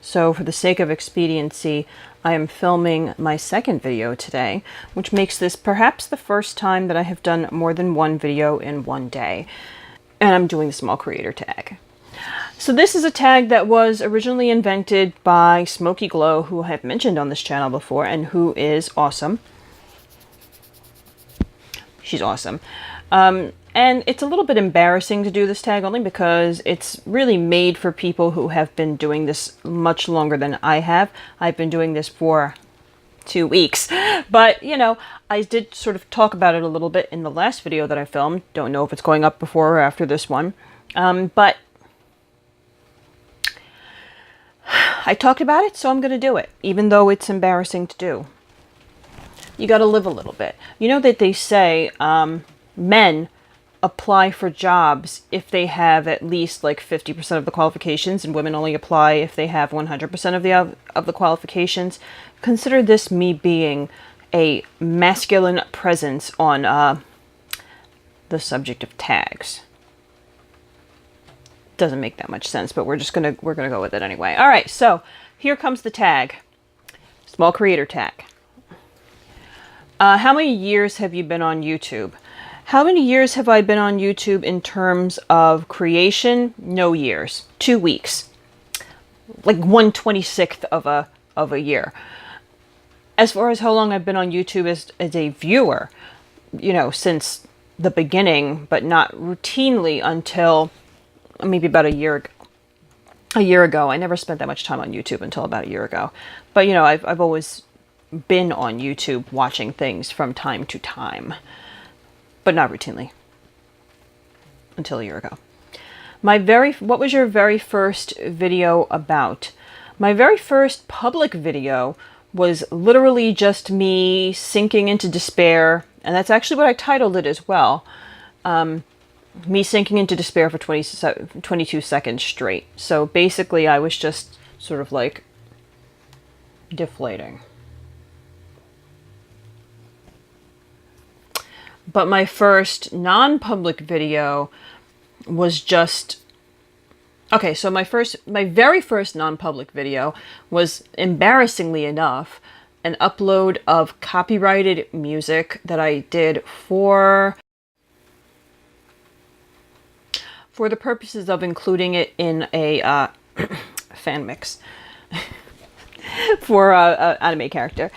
So for the sake of expediency, I am filming my second video today, which makes this perhaps the first time that I have done more than one video in one day. And I'm doing the small creator tag. So this is a tag that was originally invented by Smokey who I have mentioned on this channel before and who is awesome. She's awesome. And it's a little bit embarrassing to do this tag only because it's really made for people who have been doing this much longer than I have. I've been doing this for 2 weeks, but you know, I did sort of talk about it a little bit in the last video that I filmed. Don't know if it's going up before or after this one, but I talked about it, so I'm going to do it, even though it's embarrassing to do. You got to live a little bit. You know that they say men apply for jobs if they have at least like 50% of the qualifications, and women only apply if they have 100% of the qualifications. Consider this me being a masculine presence on the subject of tags. Doesn't make that much sense, but we're gonna go with it anyway. All right, so here comes the tag, small creator tag. How many years have you been on YouTube? How many years have I been on YouTube in terms of creation? No years. 2 weeks. Like 1/26th of a year. As far as how long I've been on YouTube as a viewer, you know, since the beginning, but not routinely until maybe about a year ago. A year ago. I never spent that much time on YouTube until about a year ago. But, you know, I've always been on YouTube watching things from time to time. But not routinely. Until a year ago. What was your very first video about? My very first public video was literally just me sinking into despair. And that's actually what I titled it as well. Me sinking into despair for 22 seconds straight. So basically I was just sort of like deflating. But my first non-public video was just... Okay, so my very first non-public video was, embarrassingly enough, an upload of copyrighted music that I did for the purposes of including it in a fan mix for an anime character.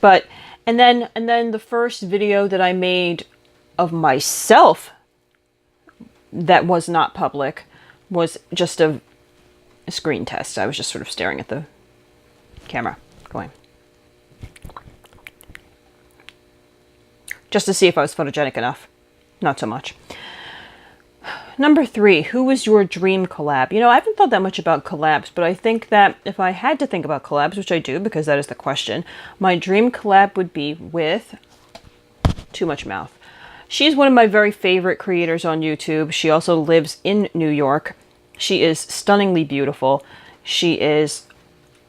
But and then the first video that I made of myself that was not public was just a screen test. I was just sort of staring at the camera, going just to see if I was photogenic enough. Not so much. Number 3, who was your dream collab? You know, I haven't thought that much about collabs, but I think that if I had to think about collabs, which I do because that is the question, my dream collab would be with Too Much Mouth. She's one of my very favorite creators on YouTube. She also lives in New York. She is stunningly beautiful. She is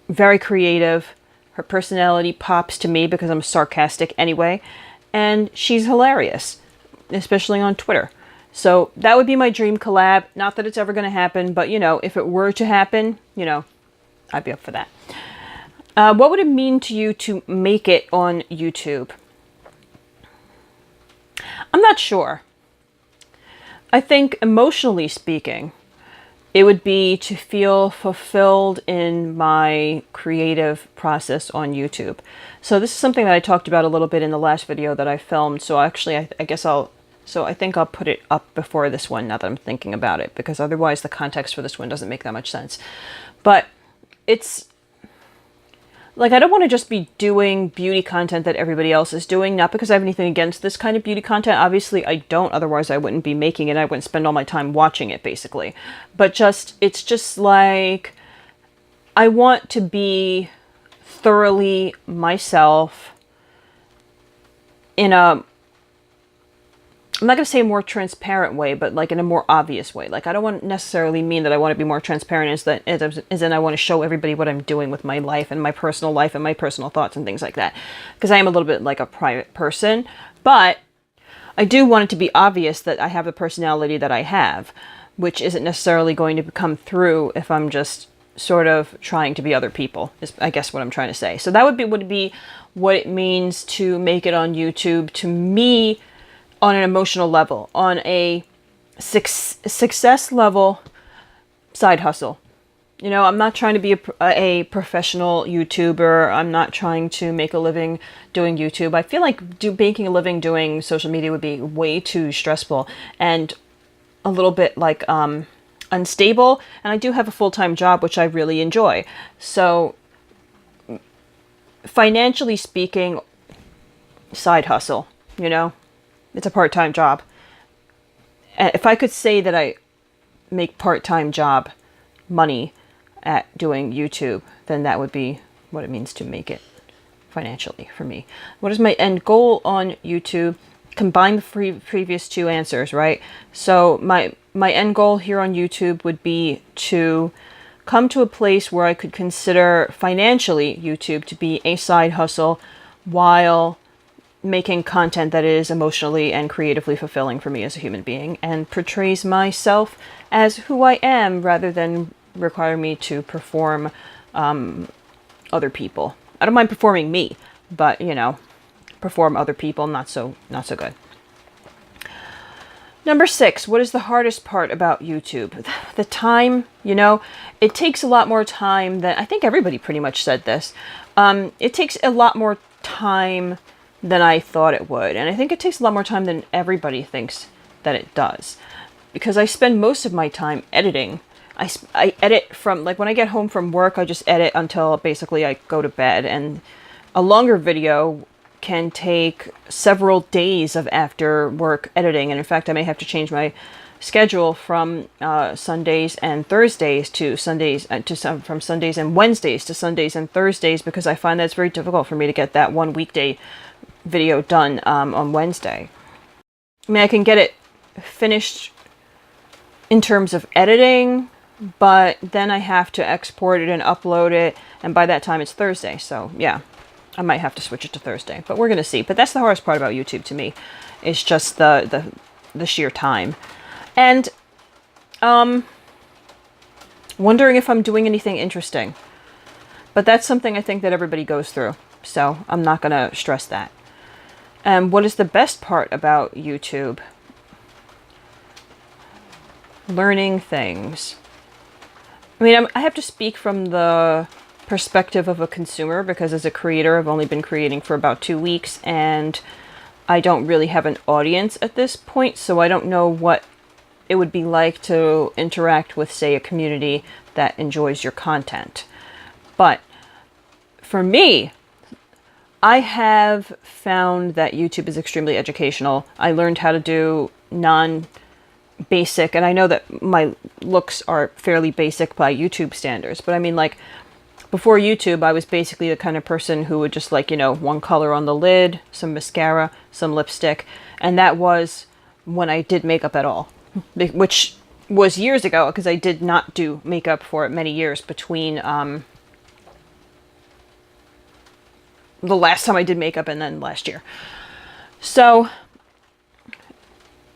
very creative. Her personality pops to me because I'm sarcastic anyway. And she's hilarious, especially on Twitter. So that would be my dream collab. Not that it's ever going to happen, but, you know, if it were to happen, you know, I'd be up for that. What would it mean to you to make it on YouTube? I'm not sure. I think emotionally speaking, it would be to feel fulfilled in my creative process on YouTube. So this is something that I talked about a little bit in the last video that I filmed. So actually, I guess I think I'll put it up before this one now that I'm thinking about it, because otherwise the context for this one doesn't make that much sense. But it's like, I don't want to just be doing beauty content that everybody else is doing, not because I have anything against this kind of beauty content. Obviously I don't, otherwise I wouldn't be making it. I wouldn't spend all my time watching it, basically. But it's just like, I want to be thoroughly myself in a, I'm not going to say a more transparent way, but like in a more obvious way. Like, I don't want to necessarily mean that I want to be more transparent as in I want to show everybody what I'm doing with my life and my personal thoughts and things like that. Because I am a little bit like a private person, but I do want it to be obvious that I have the personality that I have, which isn't necessarily going to come through if I'm just sort of trying to be other people, is I guess what I'm trying to say. So that would be what it means to make it on YouTube to me on an emotional level, on a success level, side hustle. You know, I'm not trying to be a professional YouTuber. I'm not trying to make a living doing YouTube. I feel like making a living doing social media would be way too stressful and a little bit like unstable. And I do have a full-time job, which I really enjoy. So financially speaking, side hustle, you know, it's a part-time job. And if I could say that I make part-time job money at doing YouTube, then that would be what it means to make it financially for me. What is my end goal on YouTube? Combine the previous two answers, right? So my end goal here on YouTube would be to come to a place where I could consider financially YouTube to be a side hustle while making content that is emotionally and creatively fulfilling for me as a human being and portrays myself as who I am rather than require me to perform other people. I don't mind performing me, but you know, perform other people, not so good. Number 6, what is the hardest part about YouTube? The time, you know, it takes a lot more time than, I think everybody pretty much said this. It takes a lot more time than I thought it would. And I think it takes a lot more time than everybody thinks that it does. Because I spend most of my time editing. I edit from, like when I get home from work, I just edit until basically I go to bed. And a longer video can take several days of after work editing. And in fact, I may have to change my schedule from Sundays and Thursdays to Sundays, from Sundays and Wednesdays to Sundays and Thursdays, because I find that it's very difficult for me to get that one weekday video done on Wednesday. I mean, I can get it finished in terms of editing, but then I have to export it and upload it, and by that time it's Thursday. So yeah, I might have to switch it to Thursday, but we're gonna see. But that's the hardest part about YouTube to me, is just the sheer time, and wondering if I'm doing anything interesting. But that's something I think that everybody goes through, so I'm not gonna stress that. And what is the best part about YouTube? Learning things. I mean, I have to speak from the perspective of a consumer, because as a creator, I've only been creating for about 2 weeks, and I don't really have an audience at this point, so I don't know what it would be like to interact with, say, a community that enjoys your content. But for me, I have found that YouTube is extremely educational. I learned how to do non-basic, and I know that my looks are fairly basic by YouTube standards, but I mean, like, before YouTube, I was basically the kind of person who would just, like, you know, one color on the lid, some mascara, some lipstick, and that was when I did makeup at all, which was years ago, because I did not do makeup for many years between the last time I did makeup and then last year. So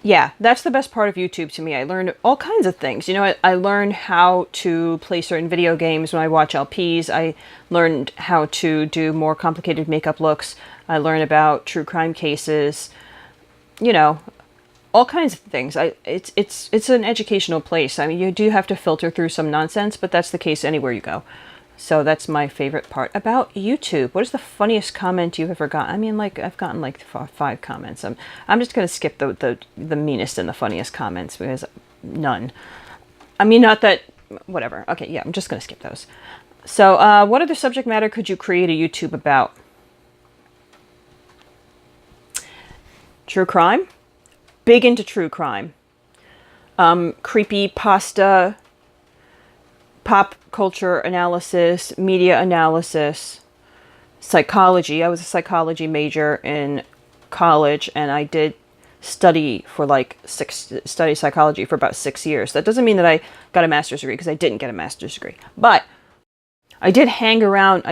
yeah, that's the best part of YouTube to me. I learned all kinds of things. You know, I learned how to play certain video games when I watch LPs. I learned how to do more complicated makeup looks. I learned about true crime cases. You know, all kinds of things. It's an educational place. I mean, you do have to filter through some nonsense, but that's the case anywhere you go. So that's my favorite part about YouTube. What is the funniest comment you've ever gotten? I mean, like, I've gotten like 5 comments. I'm just going to skip the meanest and the funniest comments, because none. I mean, not that, whatever. Okay, yeah, I'm just going to skip those. So what other subject matter could you create a YouTube about? True crime? Big into true crime. Creepy pasta, pop culture analysis, media analysis, psychology. I was a psychology major in college, and I did study psychology for about 6 years. That doesn't mean that I got a master's degree, because I didn't get a master's degree. But I did hang around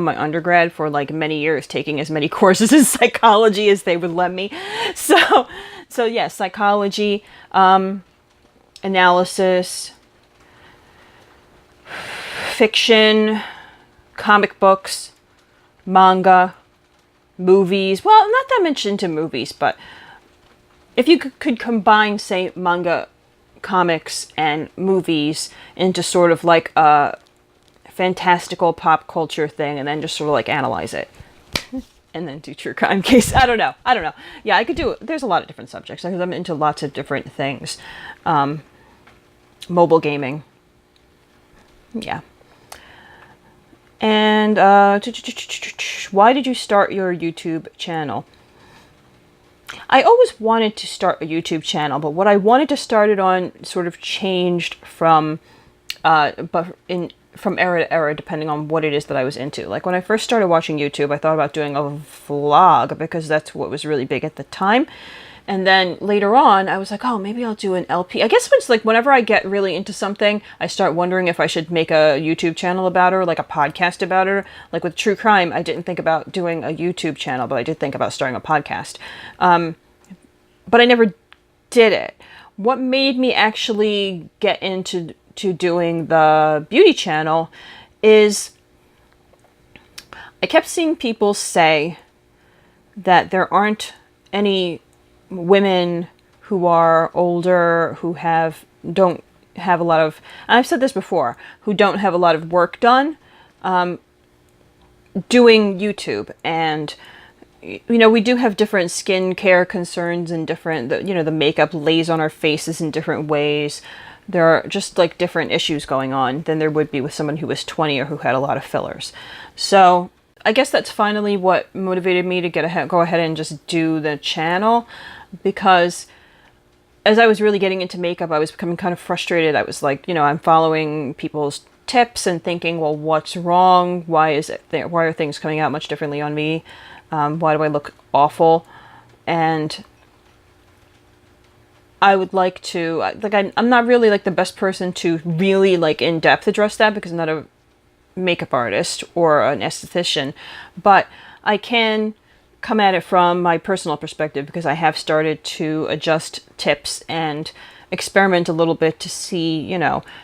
my undergrad for like many years, taking as many courses in psychology as they would let me. So yeah, psychology, analysis. fiction, comic books, manga, movies. Well, not that much into movies, but if you could combine, say, manga, comics, and movies into sort of like a fantastical pop culture thing, and then just sort of like analyze it, and then do true crime case. I don't know. Yeah, I could do it. There's a lot of different subjects because I'm into lots of different things. Mobile gaming. Yeah. And why did you start your YouTube channel? I always wanted to start a YouTube channel, but what I wanted to start it on sort of changed from from era to era, depending on what it is that I was into. Like when I first started watching YouTube, I thought about doing a vlog because that's what was really big at the time. And then later on, I was like, oh, maybe I'll do an LP. I guess it's like whenever I get really into something, I start wondering if I should make a YouTube channel about it or like a podcast about it. Like with true crime, I didn't think about doing a YouTube channel, but I did think about starting a podcast. But I never did it. What made me actually get into doing the beauty channel is I kept seeing people say that there aren't any women who are older who don't have a lot of, and I've said this before, who don't have a lot of work done doing YouTube. And you know, we do have different skin care concerns and different, the makeup lays on our faces in different ways. There are just like different issues going on than there would be with someone who was 20 or who had a lot of fillers. So I guess that's finally what motivated me to go ahead and just do the channel, because as I was really getting into makeup, I was becoming kind of frustrated. I was like, I'm following people's tips and thinking, well, what's wrong? Why are things coming out much differently on me? Why do I look awful? And I would like to, I'm not really like the best person to really like in depth address that because I'm not a makeup artist or an esthetician, but I can come at it from my personal perspective because I have started to adjust tips and experiment a little bit to see,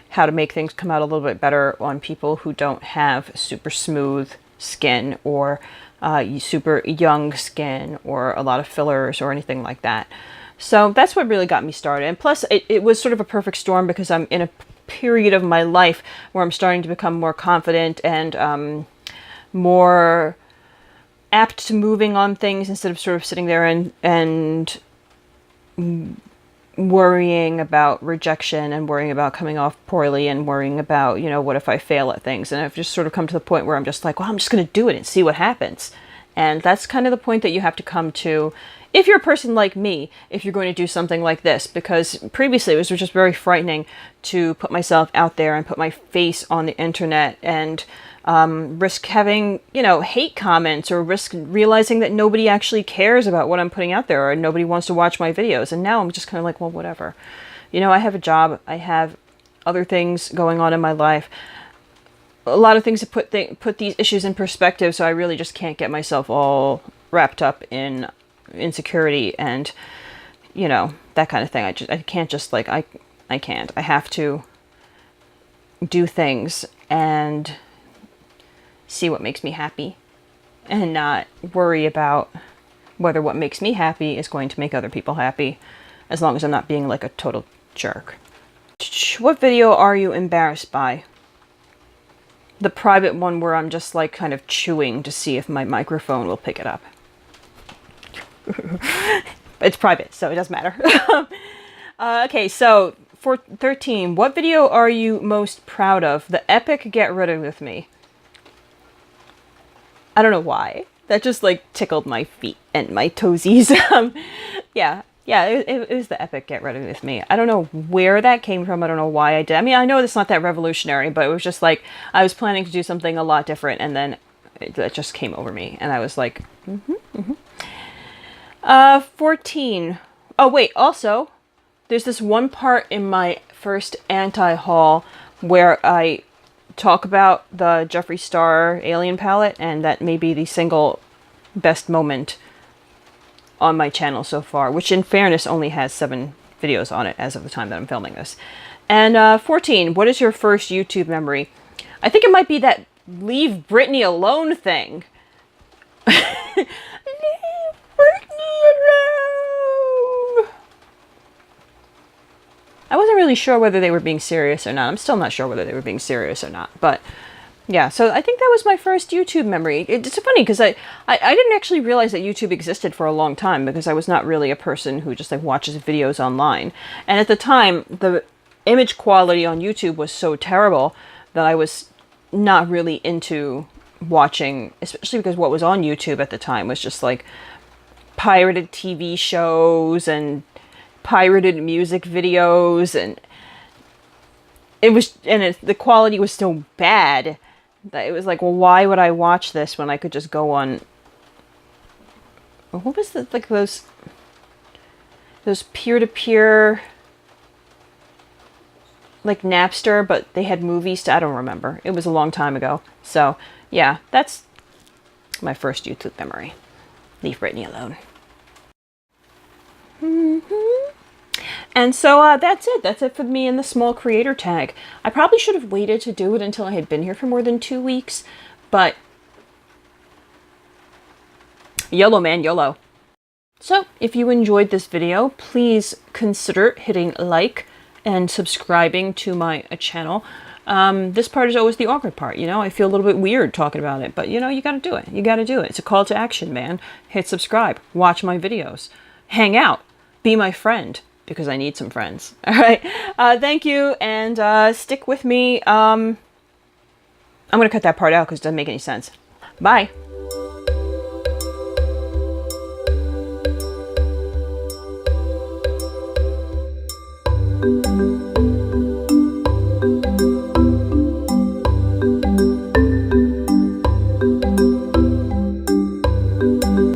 how to make things come out a little bit better on people who don't have super smooth skin or super young skin or a lot of fillers or anything like that. So that's what really got me started. And plus, it was sort of a perfect storm because I'm in a period of my life where I'm starting to become more confident and more apt to moving on things instead of sort of sitting there and worrying about rejection and worrying about coming off poorly and worrying about, what if I fail at things. And I've just sort of come to the point where I'm just like, well, I'm just going to do it and see what happens. And that's kind of the point that you have to come to if you're a person like me, if you're going to do something like this, because previously it was just very frightening to put myself out there and put my face on the internet and risk having, hate comments or risk realizing that nobody actually cares about what I'm putting out there or nobody wants to watch my videos. And now I'm just kind of like, well, whatever. I have a job. I have other things going on in my life. A lot of things to put these issues in perspective, so I really just can't get myself all wrapped up in insecurity and that kind of thing. I can't just like I can't. I have to do things and see what makes me happy and not worry about whether what makes me happy is going to make other people happy, as long as I'm not being like a total jerk. What video are you embarrassed by? The private one where I'm just like kind of chewing to see if my microphone will pick it up. It's private, so it doesn't matter. Okay, so for 13, what video are you most proud of? The epic Get Rid of Me. I don't know why. That just like tickled my feet and my toesies. Yeah, it was the epic Get Rid of Me. I don't know where that came from. I don't know why I did. I mean, I know it's not that revolutionary, but it was just like I was planning to do something a lot different, and then it just came over me, and I was like, 14. Oh, wait, also, there's this one part in my first anti-haul where I talk about the Jeffree Star Alien palette, and that may be the single best moment on my channel so far, which in fairness only has 7 videos on it as of the time that I'm filming this. And 14, what is your first YouTube memory? I think it might be that leave Britney alone thing. Leave Britney alone. I wasn't really sure whether they were being serious or not. I'm still not sure whether they were being serious or not. But yeah, so I think that was my first YouTube memory. It's funny because I didn't actually realize that YouTube existed for a long time because I was not really a person who just like watches videos online. And at the time, the image quality on YouTube was so terrible that I was not really into watching, especially because what was on YouTube at the time was just like pirated TV shows and pirated music videos, and the quality was so bad that it was like, well, why would I watch this when I could just go on, what was the, like those peer-to-peer, like Napster, but they had movies I don't remember. It was a long time ago. So yeah, that's my first YouTube memory. Leave Britney alone. And so that's it. That's it for me and the small creator tag. I probably should have waited to do it until I had been here for more than 2 weeks, but YOLO, man, YOLO. So if you enjoyed this video, please consider hitting like and subscribing to my channel. This part is always the awkward part, you know? I feel a little bit weird talking about it, but you know, you gotta do it. You gotta do it. It's a call to action, man. Hit subscribe, watch my videos, hang out, be my friend, because I need some friends. All right. Thank you, and stick with me. I'm going to cut that part out because it doesn't make any sense. Bye.